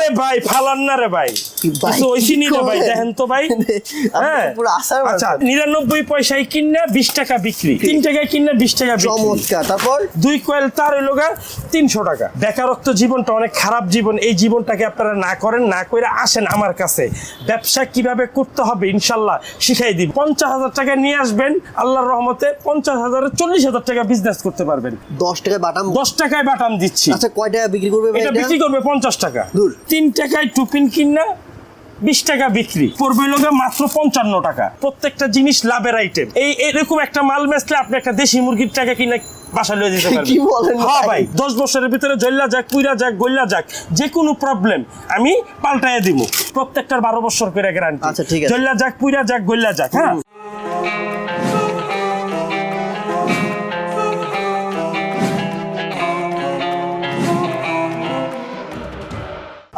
আরে ভাই ফালান না রে ভাই, কিছু ওইসিনি রে ভাই, দেখেন তো ভাই। হ্যাঁ আচ্ছা 99 পয়সায় কিনা 20 টাকা বিক্রি, 3 টাকায় কিনা 20 টাকা বিক্রি। চমৎকার। তারপর 2 কয়েল তার হইলো গা 300 টাকা। বেকারত্ব জীবনটা অনেক খারাপ জীবন, এই জীবনটাকে আপনারা না করেন, না করে আসেন আমার কাছে, ব্যবসা কিভাবে করতে হবে ইনশাল্লাহ শিখাই দিই। 50,000 টাকা নিয়ে আসবেন, আল্লাহর রহমতে 50,000 40,000 টাকা বিজনেস করতে পারবেন। 10 টাকায় বাটাম, 10 টাকায় বাটাম দিচ্ছি। আচ্ছা কয় টাকা বিক্রি করবে ভাই? এটা বিক্রি করবে 50 টাকা। দূর। 3 টাকায় টুপিন কিনা 20 টাকা বিক্রি পড়বে লোকে মাত্র 55 টাকা। প্রত্যেকটা জিনিস লাভের আইটেম। এরকম একটা মাল বেচলে আপনি একটা দেশি মুরগির টাকা কিনে বাসা লয়ে যেতে পারবেন। কি বলেন হ্যাঁ ভাই, 10 বছরের ভিতরে জল্লা যাক, কুইরা যাক, গল্লা যাক, যে কোনো প্রবলেম আমি পাল্টাইয়া দিব। প্রত্যেকটার 12 বছর করে গ্যারান্টি। আচ্ছা ঠিক আছে। জল্লা যাক, কুইরা যাক, গল্লা যাক। হ্যাঁ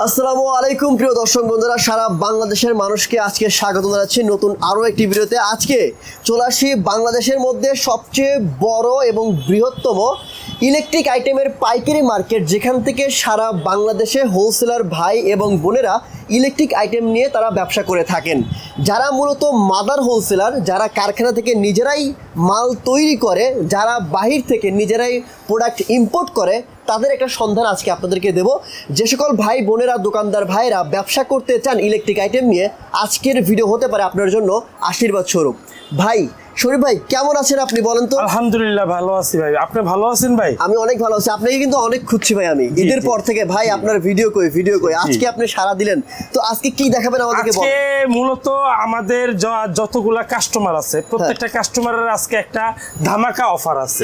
আসসালামু আলাইকুম প্রিয় দর্শক বন্ধুরা, সারা বাংলাদেশের মানুষকে আজকে স্বাগত জানাচ্ছি নতুন আরও একটি ভিডিওতে। আজকে চলে আসি বাংলাদেশের মধ্যে সবচেয়ে বড় এবং বৃহত্তম ইলেকট্রিক আইটেমের পাইকারি মার্কেট, যেখান থেকে সারা বাংলাদেশে হোলসেলার ভাই এবং বোনেরা ইলেকট্রিক আইটেম নিয়ে তারা ব্যবসা করে থাকেন। যারা মূলত মাদার হোলসেলার, যারা কারখানা থেকে নিজেরাই মাল তৈরি করে, যারা বাহির থেকে নিজেরাই প্রোডাক্ট ইম্পোর্ট করে, তাদের একটা সন্ধান আজকে আপনাদেরকে দেব। যে সকল ভাই বোনেরা, দোকানদার ভাইরা ব্যবসা করতে চান ইলেকট্রিক আইটেম নিয়ে, আজকের ভিডিও হতে পারে আপনার জন্য আশীর্বাদ স্বরূপ। ভাই শরীফ ভাই কেমন আছেন আপনি বলেন তো? আলহামদুলিল্লাহ ভালো আছি ভাই, আপনি ভালো আছেন ভাই? আমি অনেক ভালো আছি। আপনাকে কিন্তু অনেক খুঁজছি ভাই আমি ঈদের পর থেকে। ভাই আপনার ভিডিও কই আজকে আপনি সারা দিলেন, তো আজকে কি দেখাবেন আমাদেরকে বলেন। আজকে মূলত আমাদের যতগুলা কাস্টমার আছে, প্রত্যেকটা কাস্টমারের আজকে একটা ধামাকা অফার আছে।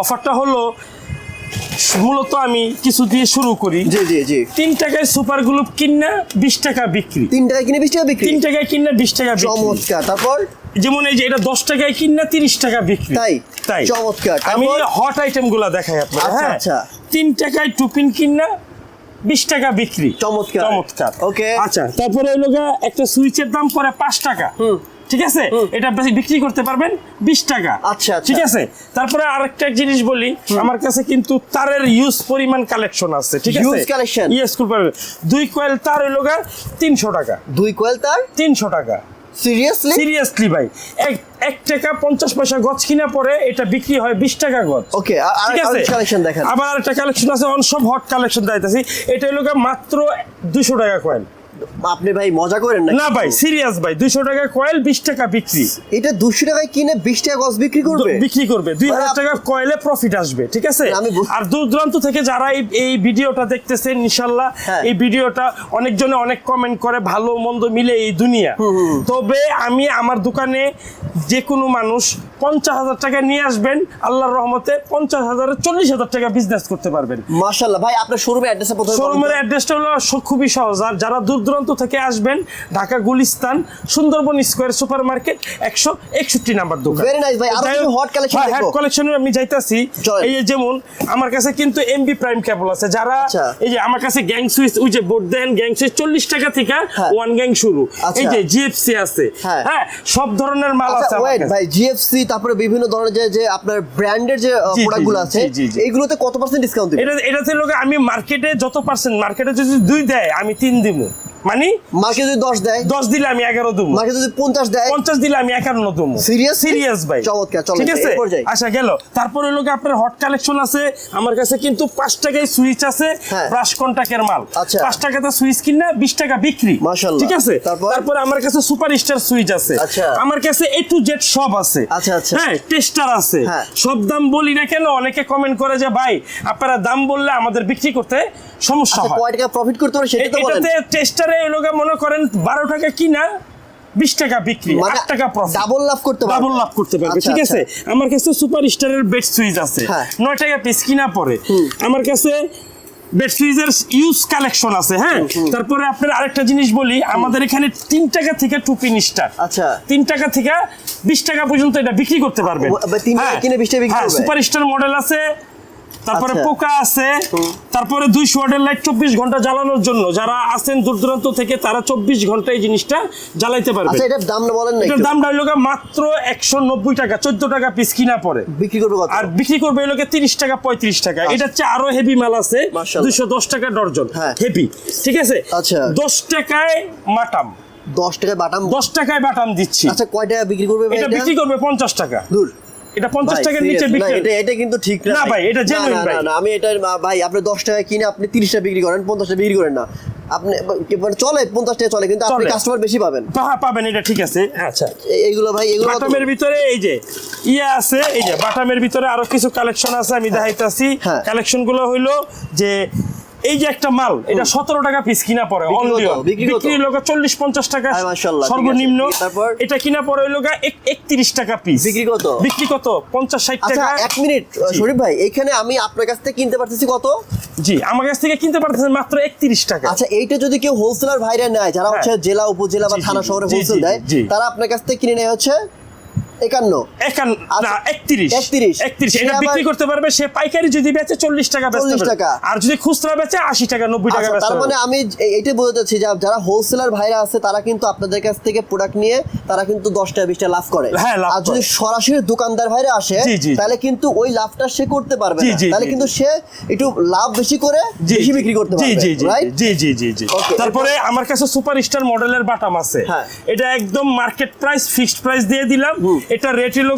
অফারটা হলো মূলত আমি কিছু দিয়ে শুরু করি। জি জি জি। 3 টাকায় সুপার গ্লুপ কিনা 20 টাকা বিক্রি। 3 টাকায় কিনে 20 টাকা বিক্রি। 3 টাকায় কিনা 20 টাকা বিক্রি। চমৎকার। তারপর যেমন এই যে এটা 10 টাকায় কিনা 30 টাকা বিক্রি। তাই চমৎকার। আমি হট আইটেম গুলা দেখাই আপনাকে। আচ্ছা আচ্ছা। 3 টাকায় টুপিন কিনা 20 টাকা বিক্রি। চমৎকার চমৎকার। ওকে। আচ্ছা তারপরে হলো একটা সুইচের দাম পরে 5 টাকা। ঠিক আছে, এটা বিক্রি করতে পারবেন 20 টাকা। আচ্ছা ঠিক আছে। তারপরে আরেকটা জিনিস বলি, আমার কাছে কিন্তু তারের ইউজ পরিমাণ কালেকশন আছে। ঠিক আছে, ইউজ কালেকশন। ইয়েস করবেন। 2 কয়েল তার হলো 300 টাকা। 2 কয়েল তার 300 টাকা। সিরিয়াসলি ভাই, 1 টাকা 50 পয়সা গজ কিনা পরে এটা বিক্রি হয় 20 টাকা গজ। ওকে। আর কালেকশন দেখেন। আবার একটা কালেকশন আছে, অন সব হট কালেকশন দিতেছি। এটা হলো মাত্র 200 টাকা কয়েল। আপনি ভাই মজা করেন না? না ভাই সিরিয়াস ভাই, 200 টাকা কয়েল 20 টাকা বিক্রি। এটা 200 টাকায় কিনে 20 টাকা গজ বিক্রি করবে। 2000 টাকা কয়েলে প্রফিট আসবে। ঠিক আছে। আর দূর দূরান্ত থেকে যারা এই ভিডিওটা দেখতেছেন, ইনশাআল্লাহ এই ভিডিওটা অনেকজনে অনেক কমেন্ট করে, ভালো মন্দ মিলে এই দুনিয়া। তবে আমি আমার দোকানে যে কোনো মানুষ 50,000 টাকা নিয়ে আসবেন, আল্লাহর রহমতে 50,000 40,000 টাকা বিজনেস করতে পারবেন। মাশাআল্লাহ। ভাই আপনার শোরুমের অ্যাড্রেসটা প্রথমে বলুন। শোরুমের অ্যাড্রেসটা হলো খুবই সহজ। আর যারা দূর দূরান্ত থেকে আসবেন, Dhaka Gulistan Sundarban square super market 161 number দোকান। ভেরি নাইস ভাই। আর কিছু হট কালেকশন দেখো। হট কালেকশনে আমি যাইতাছি। এই যে যেমন আমার কাছে কিন্তু এমবি প্রাইম কেবল আছে। যারা এই যে আমার কাছে গ্যাং সুইচ, ওই যে বোর্ড দেন গ্যাং সুইচ 40 টাকা থেকে ওয়ান গ্যাং শুরু। এই যে জিএফসি আছে। হ্যাঁ সব ধরনের মাল আছে আমার কাছে। ভাই জিএফসি, তারপরে বিভিন্ন ধরনের যে আপনার ব্র্যান্ডের যে প্রোডাক্টগুলো আছে, এইগুলোতে কত % ডিসকাউন্ট দিবেন? এটাতে লোকে আমি মার্কেটে যত %, মার্কেটে যদি 2 দেয় আমি 3 দিব। মানে মার্কেটে যদি 10 দেয়, 10 দিলে আমি 11 দেব। মার্কেটে যদি 50 দেয়, 50 দিলে আমি 51 দেব। সিরিয়াস ভাই। চমৎকার। চলো ঠিক আছে। আচ্ছা গেল। তারপরে হলো আপনার হট কালেকশন আছে আমার কাছে, কিন্তু 5 টাকায় সুইচ আছে, ব্রাশ কন্টাক্টের মাল। 5 টাকাতে সুইচ কিনা 20 টাকা বিক্রি। মাশাআল্লাহ। ঠিক আছে। তারপরে আমার কাছে সুপার স্টার সুইচ আছে। আমার কাছে A to Z সব আছে। হ্যাঁ টেস্টার আছে। সব দাম বলি না কেন, অনেকে কমেন্ট করে যে ভাই আপনারা দাম বললে আমাদের বিক্রি করতে সমস্যা হয়। কয় টাকা প্রফিট করতে পারে সেটা তো বলেন। এটাতে টেস্টারে এই লোকে মনে করেন 12 টাকা কিনা 20 টাকা বিক্রি, 8 টাকা প্রফিট। ডাবল লাভ করতে পারবে। ঠিক আছে। আমার কাছে সুপার স্টারের বেড সুইচ আছে 9 টাকা পিস কিনা পরে। আমার কাছে বেড সুইচের ইউজ কালেকশন আছে। হ্যাঁ তারপরে আপনার আরেকটা জিনিস বলি, আমাদের এখানে 3 টাকা থেকে টুপিন স্টার। 3 টাকা থেকে 20 টাকা পর্যন্ত এটা বিক্রি করতে পারবেন। 3 টাকা কিনে 20 টাকা বিক্রি করবে। সুপার স্টার মডেল আছে তারপরে আচ্ছা। পোকা আছে, তারপরে 200 ওয়াটের লাইট 24 ঘন্টা জ্বালানোর জন্য যারা আছেন দূর দূরান্ত থেকে তারা 24 ঘন্টা এই জিনিসটা জ্বালাইতে পারবে। আচ্ছা এটার দাম বলেন না এটার একটু। দাম হলো মাত্র 190 টাকা, 14 টাকা পিস কিনা পড়ে। বিক্রি করবে কত? আর বিক্রি করবে হলো 30 টাকা 35 টাকা। এটা হচ্ছে আরো হেভি মাল আছে, মাশাআল্লাহ। 210 টাকা ডর্জন হ্যাঁ। হেভি, ঠিক আছে। আচ্ছা। 10 টাকায় মাটাম, 10 টাকায় বাটাম। 10 টাকায় বাটাম দিচ্ছি। আচ্ছা কয় টাকা বিক্রি করবে ভাই এটা বিক্রি করবে 50 টাকা। দূর এটা 50 ভাই, টাকার নিচে serious, বিক্রি। না, এটা কিন্তু ঠিক না ভাই, এটা না, genuine না, ভাই। না, না, আমি এটা ভাই আপনি 10 টাকা কিনে আপনি 30 টাকা বিক্রি করেন, 50 টাকা বিক্রি করেন না। আপনি মানে চলে 50 টাকা চলে, কিন্তু আপনি চলে। কাস্টমার বেশি পাবেন। হ্যাঁ পাবেন, এটা ঠিক আছে। আচ্ছা, এইগুলো ভাই এগুলো কত? বাটামের ভিতরে এই যে ইয়ে আছে, এই যে বাটামের ভিতরে আরো কিছু কালেকশন আছে, আমি দেখাইতাছি। হ্যাঁ। কালেকশন গুলো হইলো যে এই যে একটা মাল, এটা 17 টাকা পিস কিনা পড়ে বিক্রি অনলি, কত? বিক্রি কত? বিক্রি লোক 40-50 টাকা হ্যাঁ, মাশাআল্লাহ, ঠিক সর্বনিম্ন। আছে। তারপর? এটা কিনা পড়ে হইলো 31 টাকা পিস। বিক্রি কত? বিক্রি কত? 50-60 আচ্ছা টাকা। এক মিনিট শরীফ ভাই, এখানে আমি আপনার কাছ থেকে কিনতে পারতেছি কত? জি, আমার কাছ থেকে কিনতে পারতেছেন মাত্র 31 টাকা। আচ্ছা এইটা যদি কেউ হোলসেলার ভাইরা নেয়, যারা হচ্ছে জেলা উপজেলা বা জি, জি, থানা শহরে জি, হোলসেল জি, দেয়, জি। তারা আপনার কাছ থেকে কিনে নেয় হচ্ছে 51। না 31 31 এটা বিক্রি করতে পারবে সে। পাইকারি যদি বেচে 40 টাকা বেচতে 40 পারবে, টাকা। আর যদি খুচরা বেচে 80 টাকা 90 টাকা আচ্ছা, বেচতে তার পারবে। মানে আমি এইটাই বলতে চাচ্ছি যে যারা হোলসেলার ভাইরা আছে তারা কিন্তু আপনাদের কাছ থেকে প্রোডাক্ট নিয়ে তারা কিন্তু 10 টাকা 20 টাকা লাভ করে। হ্যাঁ, লাভ আর যদি করে। সরাসরি দোকানদার ভাইরা আসে জি, জি, তাহলে কিন্তু ওই লাভটা সে করতে পারবে জি, না, জি, তাহলে জি, কিন্তু সে একটু লাভ বেশি করে বেশি বিক্রি করতে জি পারবে, জি জি রাইট? জি জি জি জি। Okay, তারপরে আমার কাছে সুপারস্টার মডেলের বাটাম আছে। হ্যাঁ। এটা একদম মার্কেট প্রাইস, ফিক্সড প্রাইস দিয়ে দিলাম। এটা রেট হলো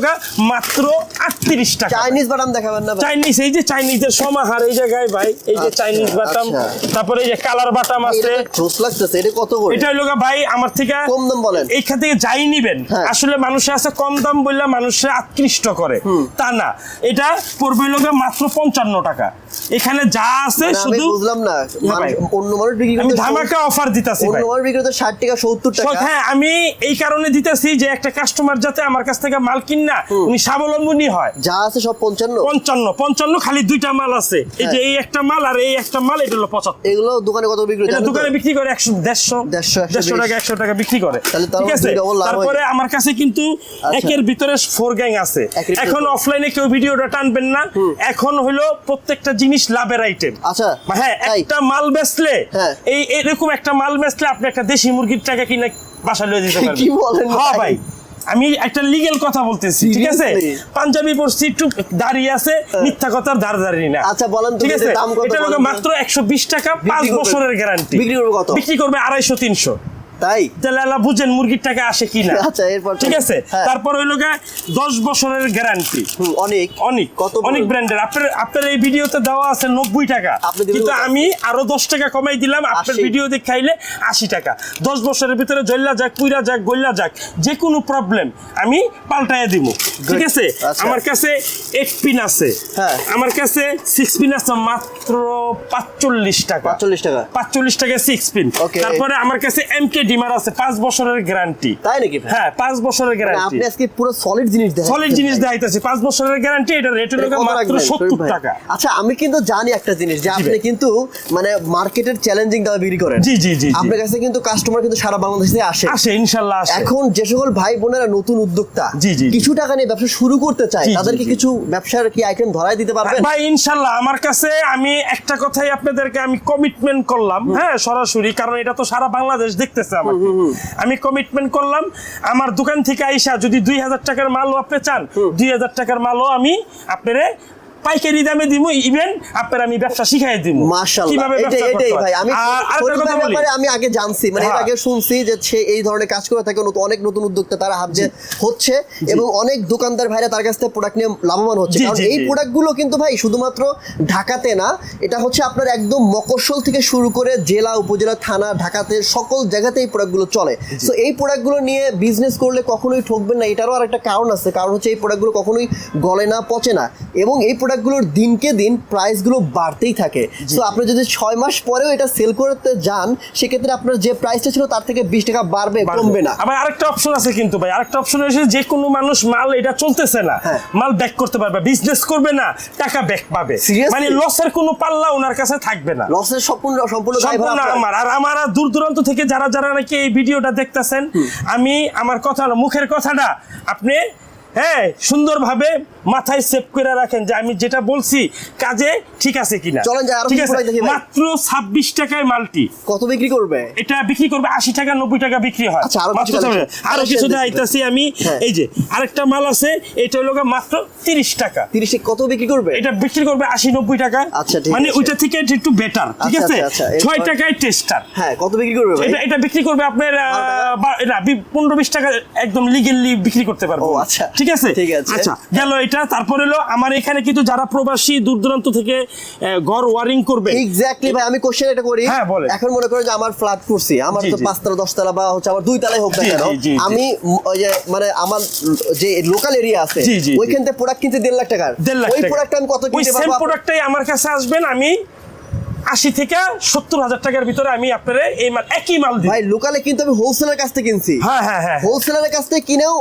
মাত্র 38 টাকা। চাইনিজ বাদাম দেখাবেন না ভাই? চাইনিজ, এই যে চাইনিজের সমাহার এই জায়গায় ভাই, এই যে আচ্ছা, চাইনিজ বাটাম। আচ্ছা। তারপরে এই যে কালার বাটাম আছে। এটা জোস লাগতেছে, এটা কত করে? এটা হলো ভাই আমার থেকে কম দাম বলেন। এইখান থেকে যাই নিবেন, হ্যাঁ। আসলে মানুষের আছে কম দাম বললে মানুষের আকৃষ্ট করে, তা না। এটা পড়বে হলো মাত্র 55 টাকা। এখানে যা আছে মানে আমি শুধু বুঝলাম না, ভাই, অন্য মানুষ বিক্রি আমি করতে ধামাকা অফার দিতাছি ভাই। অন্য মানুষ বিক্রি করতে 60 টাকা 70 টাকা। হ্যাঁ, আমি এই কারণে দিতেছি যে একটা কাস্টমার যাতে আমার কাছ থেকে মাল কিনা উনি স্বাবলম্বী হয়। যা আছে সব 55। 55 খালি দুইটা মাল আছে, এই যে এই একটা মাল আর এই একটা মাল, এটা হলো 75। এগুলো দোকানে কত বিক্রি এটা জানেন তো? দোকানে বিক্রি করে 150 টাকা 100 টাকা বিক্রি করে, তাহলে তার ঠিক আছে। মধ্যে double লাভ হয়ে তারপরে আমার কাছে কিন্তু একের ভিতরে 4 গ্যাং আছে। একের ভিতরে এখন অফলাইনে কেউ ভিডিওটা টানবেন না, এখন হলো প্রত্যেকটা জিনিস লাভের আইটেম। আচ্ছা হ্যাঁ, তাই? একটা মাল বেচলে, হ্যাঁ। এই এরকম একটা মাল বেচলে আপনি একটা দেশি মুরগির টাকা কিনে বাসায় লয়ে দিতে পারবেন। কি বলেন হ্যাঁ ভাই? ভাই, আমি একটা লিগ্যাল কথা বলতেছি, ঠিক আছে। Seriously? পাঞ্জাবি পরছি, একটু দাঁড়িয়ে আছে, মিথ্যা কথার দাঁড়ি না। আচ্ছা, বলেন তো ঠিক আছে, এটার দাম কত এটা হলো বলেন তো? মাত্র 120 টাকা, 5 বিক্রি করবে- বছরের গ্যারান্টি। বিক্রি করবে কত? বিক্রি করবে 250-300। তাই? তাহলে আল্লাহ বুঝেন মুরগির টাকা আসে কিনা। আচ্ছা, এরপর তো- ঠিক আছে। হ্যাঁ। তারপর হইলো 10 বছরের গ্যারান্টি। অনেক অনেক কত অনেক ব্র্যান্ডের। আপনার এই ভিডিওতে দেওয়া আছে 90 টাকা, আপনি দিবেন কিন্তু কত? আমি আরো 10 টাকা কমাই দিলাম। আপনার 80 ভিডিও দেখাইলে 80 টাকা। 10 বছরের ভিতরে জল্লা যাক, পুইরা যাক, গল্লা যাক, যে কোনো প্রবলেম আমি পাল্টাইয়া দিব, ঠিক আছে। আচ্ছা। আমার কাছে 8 পিন আছে, হ্যাঁ। আমার কাছে 6 পিন আছে মাত্র 45 টাকা। 45 টাকা। 45 টাকা 6 পিন। Okay. তারপরে আমার কাছে এমকে ডিমার আছে 5 বছরের গ্যারান্টি। তাই নাকি ভাই? হ্যাঁ, 5 বছরের মানে গ্যারান্টি। আপনি আজকে পুরো সলিড জিনিস দেখাচ্ছেন সলিড জিনিস ভাই। দেখাইতেছি, 5 বছরের গ্যারান্টি। এটা রেট হলো এটা কত মাত্র রাখবেন, 70 শরীফ ভাই? টাকা। আচ্ছা আমি কিন্তু জানি একটা জিনিস যে আপনি ভাই। কিন্তু মানে মার্কেটের চ্যালেঞ্জিং দামে বিক্রি করেন। জি, জি, জি, জি। আপনার কাছে কিন্তু কাস্টমার কিন্তু সারা বাংলাদেশ থেকে আসে। আসে, ইনশাআল্লাহ আসে। এখন যে সকল ভাই বোনেরা নতুন উদ্যোক্তা জি, জি, জি। কিছু টাকা নিয়ে ব্যবসা শুরু করতে চায়, জি, জি, তাদেরকে জি। কিছু ব্যবসার কি আইটেম ধরাই দিতে পারবেন? ভাই ইনশাআল্লাহ আমার কাছে, আমি একটা কথাই আপনাদেরকে আমি কমিটমেন্ট করলাম, হ্যাঁ সরাসরি, কারণ এটা তো সারা বাংলাদেশ দেখতেছে আমাকে। আমি কমিটমেন্ট করলাম, আমার দোকান থেকে আইসা যদি 2000 টাকার মালও আপনি চান, 2000 টাকার মালও আমি আপনারে পাইকারি দামে দিব, ইভেন আপনার আমি ব্যবসা শিখাই দিব মাশাআল্লাহ, কিভাবে ব্যবসা এটাই করতে হয়। ভাই আমি আর আরেকটা শরীফ কথা ভাইয়ের বলি, ব্যাপারে আমি আগে জানছি, মানে এর হ্যাঁ। আগে শুনছি যে সে এই ধরনের কাজ করে থাকে, অনেক নতুন উদ্যোক্তা তারা হাতে হচ্ছে এবং অনেক দোকানদার ভাইরা তার কাছ থেকে প্রোডাক্ট নিয়ে লাভবান হচ্ছে। জি, কারণ জি, এই জি। প্রোডাক্টগুলো কিন্তু ভাই শুধুমাত্র ঢাকাতে না, এটা হচ্ছে আপনার একদম মফস্বল থেকে শুরু করে জেলা উপজেলা থানা ঢাকাতে সকল জায়গাতে এই প্রোডাক্টগুলো চলে। তো এই প্রোডাক্টগুলো নিয়ে বিজনেস করলে কখনোই ঠকবেন না। এটারও আর একটা কারণ আছে, কারণ হচ্ছে এই প্রোডাক্টগুলো কখনোই গলে না, পচে না, এবং এই প্রোডাক্টগুলোর দিনকে দিন প্রাইসগুলো বাড়তেই থাকে। তো আপনি যদি 6 মাস পরেও এটা সেল করতে যান, সেক্ষেত্রে আপনার যে প্রাইসটা ছিল তার থেকে 20 টাকা বাড়বে, কমবে না। আবার আরেকটা অপশন আছে কিন্তু ভাই, আরেকটা অপশন হচ্ছে যে কোনো মানুষ মাল এটা চলতেছে না, হ্যাঁ। মাল ব্যাক করতে পারবে, বিজনেস করবে না, টাকা ব্যাক পাবে। Seriously? মানে লসের কোনো পাল্লা ওনার কাছে থাকবে না। লসের সম্পূর্ণ দায়ভার সম্পূর্ণ আপনার। আমার। আর আমার দূর দূরান্ত থেকে যারা নাকি এই ভিডিওটা দেখতেছেন, আমি আমার কথা, মুখের কথাটা আপনি হ্যাঁ সুন্দরভাবে মাথায় সেভ করে রাখেন যে আমি যেটা বলছি কাজে ঠিক আছে কিনা। চলেন যাই, আরো ঠিক কিছু আছে, product দেখি ভাই। মাত্র 26 টাকায় মালটি। কত বিক্রি করবে? এটা বিক্রি করবে 80 টাকা 90 টাকা বিক্রি হয়। আচ্ছা, আরো মাত্র কিছু 26 collection। আরো কিছু দেখাইতাছি আমি। হ্যাঁ। এই যে আরেকটা মাল আছে, এটা হলো মাত্র 30 টাকা। 30 এ কত বিক্রি করবে? এটা বিক্রি করবে 80 90 টাকা। আচ্ছা, ঠিক মানে আছে। ওইটা থেকে এটা একটু বেটার, ঠিক আচ্ছা, আছে। আচ্ছা, 6 টাকায় টেস্টার। হ্যাঁ, কত বিক্রি করবে ভাই? এটা বিক্রি করবে আপনার 15-20 টাকা, একদম লিগেলি বিক্রি করতে পারবো। ও আচ্ছা, ঠিক আছে। ঠিক আছে। আচ্ছা গেল এটা। তারপর হলো আমার এখানে কিন্তু যারা প্রবাসী দূর দূরান্ত থেকে ঘর ওয়ারিং করবে। এক্স্যাক্টলি ভাই, আমি কোশ্চেন এটা করি। হ্যাঁ, বলেন। এখন মনে করেন যে আমার ফ্ল্যাট করছি, আমার জি, তো জি। 5 তলা 10 তলা বা হচ্ছে আমার 2 তলায় হোক না জি, কেন, জি, জি, জি। আমি ওই যে মানে আমার যে লোকাল এরিয়া আছে জি, জি, জি। ওইখান থেকে প্রোডাক্ট কিনতে 1.5 লাখ টাকার। 1.5 লাখ ওই টাকা। প্রোডাক্ট আমি কত ওই কিনতে সেম পারবো? প্রোডাক্টটাই আমার কাছে আসবেন, আমি 80 থেকে 70,000 টাকার ভিতরে আমি আপনারে এই মাল, একই মাল দিই। ভাই লোকালে কিন্তু আমি হোলসেলের কাছ থেকে কিনছি। হ্যাঁ হ্যাঁ হ্যাঁ হোলসেলের কাছ থেকে কিনেও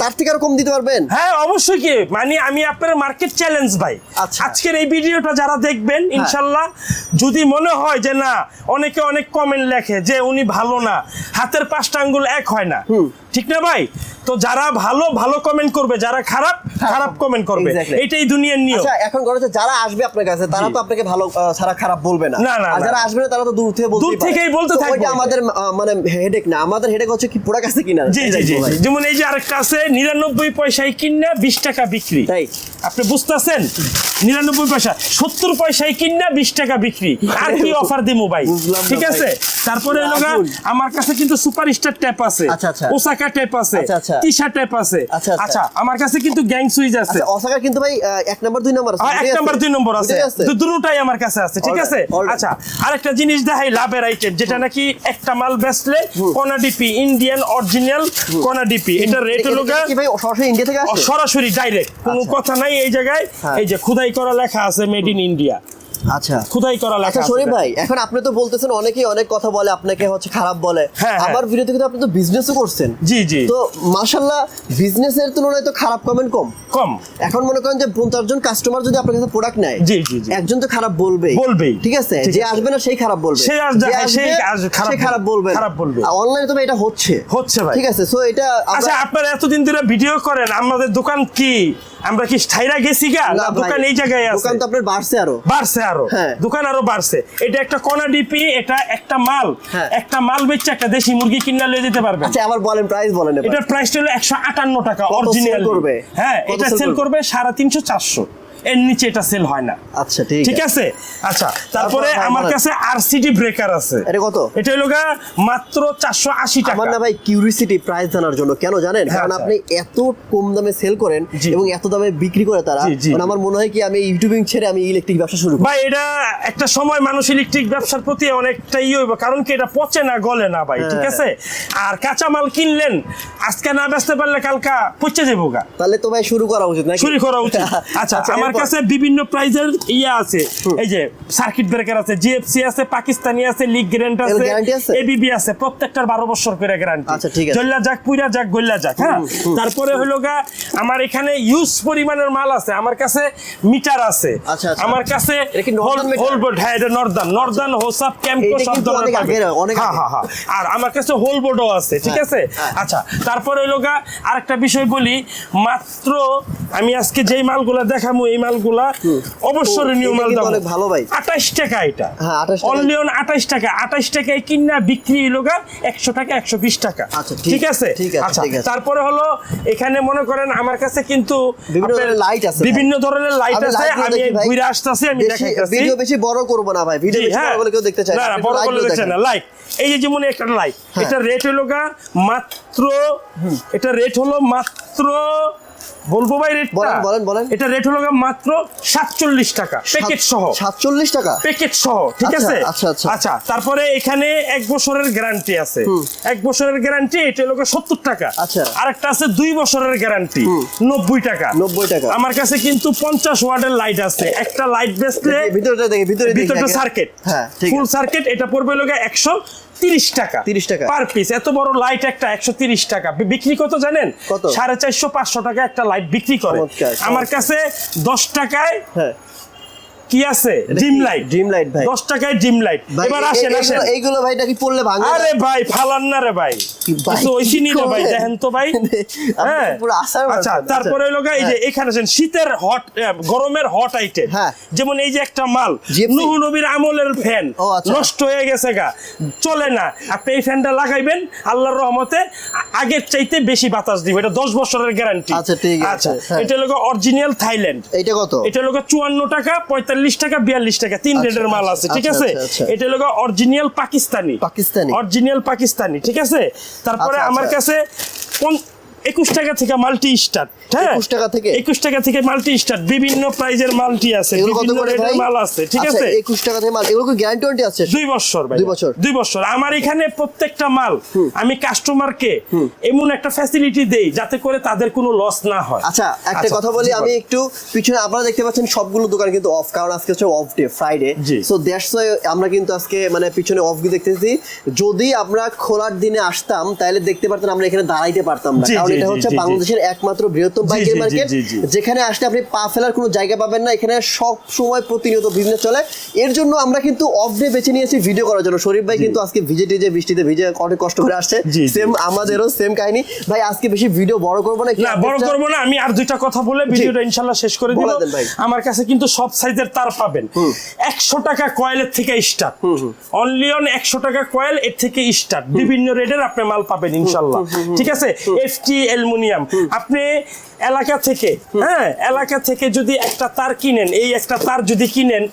তার থেকে আর কম দিতে পারবেন? হ্যাঁ অবশ্যই। কি মানে আমি আপনার মার্কেট চ্যালেঞ্জ ভাই। আচ্ছা। আজকের এই ভিডিওটা যারা দেখবেন ইনশাল্লাহ, যদি মনে হয় যে না, অনেকে অনেক কমেন্ট লেখে যে উনি ভালো না, হাতের 5টা আঙ্গুল এক হয় না, ঠিক না ভাই? তো যারা ভালো ভালো কমেন্ট করবে, যারা খারাপ খারাপ কমেন্ট করবে, Exactly. এটাই দুনিয়ার নিয়ম। আচ্ছা, এখন কথা হচ্ছে যারা আসবে আপনার কাছে তারা জি। তো আপনাকে ভালো ছাড়া খারাপ বলবে না। না, না, আর না। যারা আসবে না তারা তো দূর থেকে বলতেই দূর পারে। থেকেই বলতে তো থাকবে। ওইটা আমাদের মানে হেডেক না, আমাদের হেডেক হচ্ছে কি প্রোডাক্ট আছে কিনা। জি জি জি। যেমন এই যে আরেকটা আছে 99 পয়সায় কিনা 20 টাকা বিক্রি। তাই আপনি বুঝতেছেন? 99 পয়সা 70 পয়সায় কিনা 20 টাকা বিক্রি। আর কি অফার দিমু ভাই? বুঝলাম না ঠিক ভাই। আছে। তারপরে হলো আগুন। আমার কাছে কিন্তু সুপারস্টার ট্যাপ আছে, আচ্ছা, আচ্ছা। ওসাকা ট্যাপ আছে, আচ্ছা, আচ্ছা। টিশা ট্যাপ আছে। আচ্ছা, আচ্ছা। আচ্ছা আমার কাছে কিন্তু গ্যাং সুইচ আছে। আচ্ছা, অসাকা কিন্তু ভাই 1 নাম্বার 2 নাম্বার আছে। 1 নাম্বার 2 নম্বর আছে, দুটোই আছে? দুটোটাই আমার কাছে আছে, ঠিক Alright, আছে। alright. আচ্ছা আরেকটা জিনিস দেখাই, লাভের আইটেম, যেটা নাকি একটা মাল বেচলে কোনা ডিপি, ইন্ডিয়ান অরিজিনাল কোনা ডিপি, এটা রেট হলো এটা কি ভাই সরাসরি ইন্ডিয়া থেকে আসে? সরাসরি ডাইরেক্ট, কোনো আচ্ছা। কথা নাই এই জায়গায়। হ্যাঁ। এই যে খোদাই করা লেখা আছে মেড ইন ইন্ডিয়া, আচ্ছা খোদাই করা লেখা আচ্ছা আছে। শরীফ ভাই, এখন আপনি তো বলতেছেন অনেকেই অনেক কথা বলে, আপনাকে হচ্ছে খারাপ বলে। হ্যাঁ, হ্যাঁ। আমার ভিডিওতে কিন্তু আপনি তো বিজনেসও করছেন। জি জি। তো মাশাআল্লাহ, বিজনেসের তুলনায় তো খারাপ কমেন্ট কম। কম। এখন মনে করেন যে 50 জন কাস্টমার যদি আপনার কাছে প্রোডাক্ট নেয়, জি জি জি। একজন তো খারাপ বলবেই। বলবেই। ঠিক আছে, ঠিক যে আছে। আসবে না সেই খারাপ বলবে, সে খারাপ বলবে, খারাপ বলবে। অনলাইনে তবে এটা হচ্ছে ভাই। ঠিক আছে। সো এটা আচ্ছা আপনারা এতদিন ধরে ভিডিও করেন, আমাদের দোকান কি আমরা কি স্থায়ীরা গেছি গা? না, দোকান এই জায়গায় আছে। দোকান তো আপনার বাড়ছে আরো, হ্যাঁ দোকান আরো বাড়ছে। এটা একটা কোনা ডিপি, এটা একটা মাল, হ্যাঁ। একটা মাল বেচে একটা দেশি মুরগি কিনা লয়ে যেতে পারবেন। আচ্ছা আবার বলেন, প্রাইস বলেন এবার। এটার প্রাইসটা হলো 158 টাকা কত অরিজিনাল sell করবে? হ্যাঁ, কত এটা sell সেল করবে 350-400, এর নিচে এটা সেল হয় না। আচ্ছা ঠিক আছে। আচ্ছা তারপরে তারপর আমার বলেন। কাছে আরসিডি ব্রেকার আছে। এটা কত? এটা হলো মাত্র 480 টাকা। আমার না ভাই কিউরিসিটি প্রাইস জানার জন্য, কেন জানেন? হ্যাঁ, কারণ আচ্ছা। আপনি এত কম দামে সেল করেন জি। এবং এত দামে বিক্রি করে তারা, জি, জি। মানে আমার মনে হয় কি আমি ইউটিউবিং ছেড়ে আমি ইলেকট্রিক ব্যবসা শুরু করব। ভাই এটা একটা সময় মানুষ ইলেকট্রিক ব্যবসার প্রতি অনেকটা হইব, কারণ কি এটা পচে না গলে না ভাই, ঠিক আছে। আর কাঁচা মাল কিনলেন, আজকে না বেচতে পারলে কালকা পচে যাবো গা। তাহলে তো ভাই শুরু করা উচিত নাকি? শুরু করা উচিত। আচ্ছা আমার এরপর? কাছে বিভিন্ন প্রাইজের ইয়া আছে। এই যে সার্কিট ব্রেকার আছে, জিএফসি আছে, পাকিস্তানি আছে, লিগ গ্যারান্টি আছে, guarantee আছে? এবিবি আছে, প্রত্যেকটার 12 বছর করে গ্যারান্টি। আচ্ছা, ঠিক আছে। জল্লা যাক পুইরা যাক গল্লা যাক। হ্যাঁ তারপরে হলো আমার এখানে ইউজ পরিমাণের মাল আছে, আমার কাছে মিটার আছে। আচ্ছা, আচ্ছা। আমার কাছে এটা কি northern meter? হোল বোর্ড, হ্যাঁ এটা নর্দার্ন হোসাপ ক্যাম্পো এটা সব কিন্তু ধরনের অনেক পাবেন। আগের, অনেক হ্যাঁ আগে। হ্যাঁ হ্যাঁ। আর আমার কাছে হোল বোর্ডও আছে, ঠিক হ্যাঁ, আছে। হ্যাঁ। আচ্ছা তারপরে হলো আরেকটা বিষয় বলি, মাত্র আমি আজকে যেই মালগুলা দেখাবো এই মালগুলা অবসরণীয় এটা মাল কিন্তু দাম অনেক ভালো ভাই। 28 টাকা এটা। হ্যাঁ, 28 টাকা। অনলি অন 28 টাকা। 28 টাকায় কিনা বিক্রি হলো 100 টাকা 120 টাকা। আচ্ছা, ঠিক আছে। ঠিক আছে, আচ্ছা ঠিক আছে। তারপরে হলো এখানে মনে করেন আমার কাছে কিন্তু বিভিন্ন আপনার ধরনের লাইট আছে ভাই। বিভিন্ন ধরনের লাইট আমি আছে। light গুলো আমি দেখি ভাই। ঘুরে আসতেছি, আমি দেখাইতাছি। ভিডিও বেশি বড় করব না ভাই, ভিডিও জি, বেশি হ্যাঁ। বড় বলে কেউ দেখতে চায় না, না, আপনি বড় light বলে গুলো দেখছেন দেখেন। না, লাইট। এই যে যেমন একটা লাইট, হ্যাঁ। এটা রেট হলো মাত্র, এটা রেট হলো মাত্র, বলবো ভাই রেটটা? বলেন। এটা রেট হলো মাত্র 47 টাকা প্যাকেট সহ। 47 টাকা প্যাকেট সহ, ঠিক আচ্ছা, আছে। আচ্ছা, আচ্ছা। আচ্ছা তারপরে এখানে 1 বছরের গ্যারান্টি আছে। 1 বছরের গ্যারান্টি, এটা হলো 70 টাকা। আচ্ছা। আরেকটা আছে 2 বছরের গ্যারান্টি, 90 টাকা। 90 টাকা। আমার কাছে কিন্তু 50 ওয়াটের লাইট আছে। একটা লাইট বেচলে ভিতরটা দেখি, ভিতরে দেখি ভিতরটা আগে। সার্কিট, হ্যাঁ, ঠিক ফুল আছে। সার্কিট, এটা পড়বে 130 টাকা। 30 টাকা পার পিস। এত বড় লাইট একটা 130 টাকা। বিক্রি কত জানেন? কত? 450-500 টাকা একটা লাইট বিক্রি করে। চমৎকার। আমার কাছে 10 টাকায় হ্যাঁ কি আছে ডিম লাইট ভাই 10 টাকায় ডিম লাইট। এবার আসেন এইগুলো ভাই নাকি পড়লে ভাঙে? আরে ভাই ফালান না রে ভাই, কিছু ওইছি নি রে ভাই, দেখেন তো ভাই। হ্যাঁ আচ্ছা, তারপরে হলো এই যে এখানে আছেন শীতের হট গরমের হট আইটেম, যেমন এই যে একটা মাল নূহ নবীর আমলের ফ্যান নষ্ট হয়ে গেছে গা, চলে না, আপনি এই ফ্যানটা লাগাইবেন, আল্লাহর রহমতে আগের চাইতে বেশি বাতাস দিবে, এটা 10 বছরের গ্যারান্টি। আচ্ছা ঠিক আছে। এটা হলো অরিজিনাল থাইল্যান্ড। এটা কত? এটা হলো 54 টাকা, 45 টাকা, 42 টাকা, 3 রেটের মাল আছে, ঠিক আছে। এটা হলো অরিজিনাল পাকিস্তানি, অরিজিনাল পাকিস্তানি, ঠিক আছে। তারপরে আমার কাছে 21 টাকা থেকে মাল্টি স্টার্ট, হ্যাঁ 21 টাকা থেকে মাল্টি স্টার্ট, বিভিন্ন প্রাইজের মাল্টি আছে, বিভিন্ন রেটের মাল আছে, ঠিক আছে। 21 টাকা থেকে মাল, এগুলো কি গ্যারান্টি আছে? 2 বছর ভাই, 2 বছর। আমার এখানে প্রত্যেকটা মাল আমি কাস্টমারকে এমন একটা ফ্যাসিলিটি দেই যাতে করে তাদের কোনো লস না হয়। আচ্ছা একটা কথা বলি, আমি একটু পিছনে, আপনারা দেখতে পাচ্ছেন সবগুলো দোকান কিন্তু অফ, কারণ আজকে হচ্ছে off day, Friday, so that's why আমরা কিন্তু আজকে মানে পিছনে অফ কি দেখতেছি। যদি আমরা খোলার দিনে আসতাম তাহলে দেখতে পারতেন আমরা এখানে দাঁড়াইতে পারতাম না, কারণ এটা হচ্ছে বাংলাদেশের একমাত্র বৃহত্তম বাইকের মার্কেট, যেখানে আসলে আপনি পা ফেলার কোনো জায়গা পাবেন না। এখানে সব সময় প্রতিনিয়ত বিজনেস চলে, এর জন্য আমরা কিন্তু অফ ডে বেছে নিয়েছি ভিডিও করার জন্য। শরীফ ভাই কিন্তু আজকে বৃষ্টিতে ভিজে অনেক কষ্ট করে আসছে, সেম আমাদেরও সেম কাহিনী। ভাই আজকে বেশি ভিডিও বড় করবো না, বড় করবো না, আমি আর দুইটা কথা বলে ভিডিওটা ইনশাআল্লাহ শেষ করে দিব। আমার কাছে কিন্তু সব সাইজের তার পাবেন, 100 টাকা কয়েলের থেকে স্টার্ট, অনলি অন 100 টাকা কয়েল এর থেকে স্টার্ট, বিভিন্ন রেটের আপনি মাল পাবেন ইনশাআল্লাহ, ঠিক আছে। এফটি অ্যালুমিনিয়াম, আপনি এলাকা থেকে, হ্যাঁ এলাকা থেকে যদি একটা তার কিনেন, এই একটা তার যদি কিনেন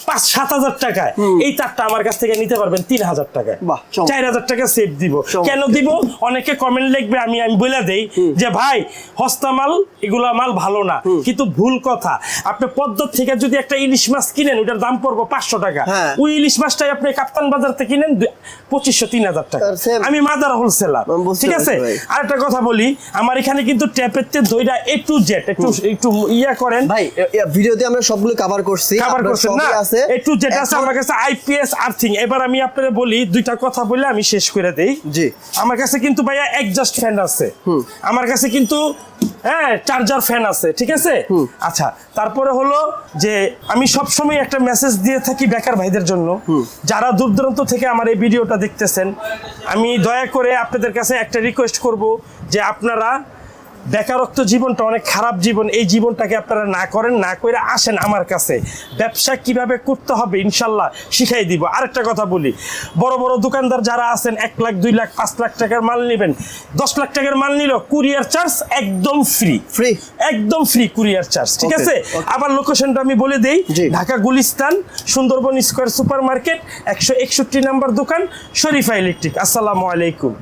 5-7 হাজার টাকায়, এই তারটা আমার কাছ থেকে নিতে পারবেন 3000 টাকায়, 4000 টাকা সেভ দিব। কেন দিব? অনেকে কমেন্ট লিখবে, আমি বলে দেই যে ভাই হস্তা মাল, এগুলা মাল ভালো না, কিন্তু ভুল কথা। আপনি পদ্মা থেকে যদি একটা ইলিশ মাছ কিনেন, ওটার দাম পড়বো 500 টাকা, ওই ইলিশ মাছটাই আপনি কাপ্তান বাজার থেকে কিনেন 2500-3000 টাকা, আমি মাদার হোলসেলার, ঠিক আছে। আর একটা কথা বলি, আমার এখানে কিন্তু ট্যাপের তে দইটা A to Z, একটু ইয়া করেন ভাই, ভিডিওতে আমরা সবগুলো কভার করছি, না একটু যেটা আছে আমার কাছে আইপিএস আর্থিং। এবার আমি আপনাদের বলি, দুইটা কথা বলে আমি শেষ করে দেই। জি, আমার কাছে কিন্তু ভাইয়া এক্সজস্ট ফ্যান আছে, আমার কাছে কিন্তু হ্যাঁ চার্জার ফ্যান আছে, ঠিক আছে। আচ্ছা, তারপরে হলো যে আমি সবসময় একটা মেসেজ দিয়ে থাকি বেকার ভাইদের জন্য, যারা দূর দূরান্ত থেকে আমার এই ভিডিওটা দেখতেছেন, আমি দয়া করে আপনাদের কাছে একটা রিকোয়েস্ট করব যে আপনারা বেকারত্ব জীবনটা অনেক খারাপ জীবন, এই জীবনটাকে আপনারা না করেন, না করে আসেন আমার কাছে, ব্যবসা কিভাবে করতে হবে ইনশাল্লাহ শিখাই দিব। আরেকটা কথা বলি, বড় বড় দোকানদার যারা আছেন 1 লাখ 2 লাখ 5 লাখ টাকার মাল নেবেন, 10 লাখ টাকার মাল নিল, কুরিয়ার চার্জ একদম ফ্রি, একদম ফ্রি কুরিয়ার চার্জ, ঠিক আছে। আবার লোকেশনটা আমি বলে দেই, Dhaka Gulistan Sundarban square super market 161 number দোকান, শরীফা ইলেকট্রিক। আসসালামু আলাইকুম।